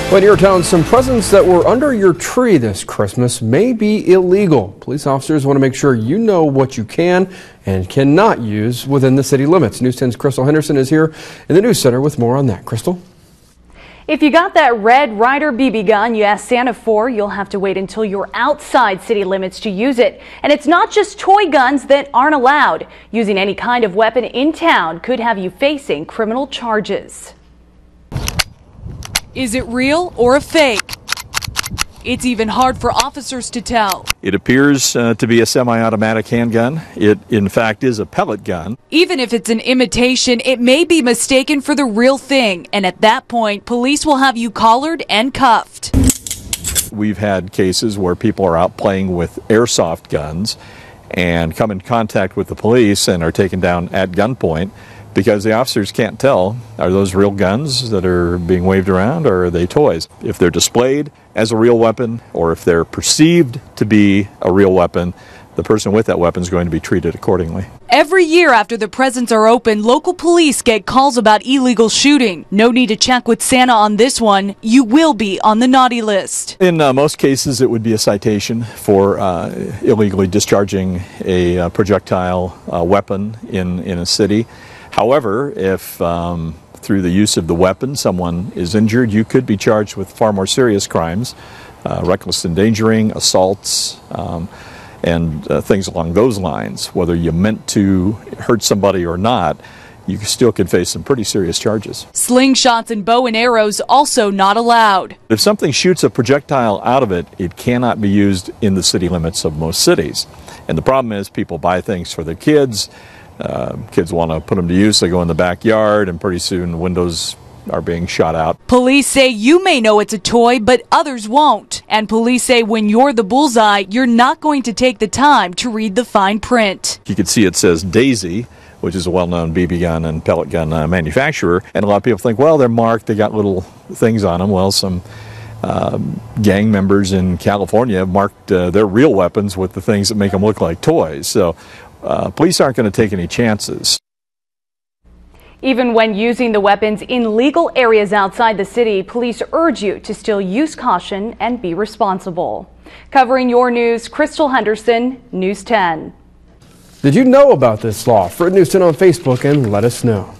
Well, in your town, some presents that were under your tree this Christmas may be illegal. Police officers want to make sure you know what you can and cannot use within the city limits. News 10's Krystle Henderson is here in the news center with more on that. Krystle? If you got that Red Ryder BB gun you asked Santa for, you'll have to wait until you're outside city limits to use it. And it's not just toy guns that aren't allowed. Using any kind of weapon in town could have you facing criminal charges. Is it real or a fake? It's even hard for officers to tell. It appears to be a semi-automatic handgun. It, in fact, is a pellet gun. Even if it's an imitation, it may be mistaken for the real thing. And at that point, police will have you collared and cuffed. We've had cases where people are out playing with airsoft guns and come in contact with the police and are taken down at gunpoint because the officers can't tell, are those real guns that are being waved around or are they toys? If they're displayed as a real weapon or if they're perceived to be a real weapon, the person with that weapon is going to be treated accordingly. Every year after the presents are open, local police get calls about illegal shooting. No need to check with Santa on this one. You will be on the naughty list. In most cases, it would be a citation for illegally discharging a projectile weapon in a city. However, if through the use of the weapon someone is injured, you could be charged with far more serious crimes, reckless endangering, assaults, and things along those lines. Whether you meant to hurt somebody or not, you still could face some pretty serious charges. Slingshots and bow and arrows also not allowed. If something shoots a projectile out of it, it cannot be used in the city limits of most cities. And the problem is people buy things for their kids. Kids want to put them to use, they go in the backyard, and pretty soon windows are being shot out. Police say you may know it's a toy, but others won't. And police say when you're the bullseye, you're not going to take the time to read the fine print. You can see it says Daisy, which is a well-known BB gun and pellet gun manufacturer, and a lot of people think, well, they're marked, they got little things on them. Well, some gang members in California have marked their real weapons with the things that make them look like toys. So police aren't going to take any chances. Even when using the weapons in legal areas outside the city, police urge you to still use caution and be responsible. Covering your news, Krystle Henderson, News 10. Did you know about this law? For News 10 on Facebook and let us know.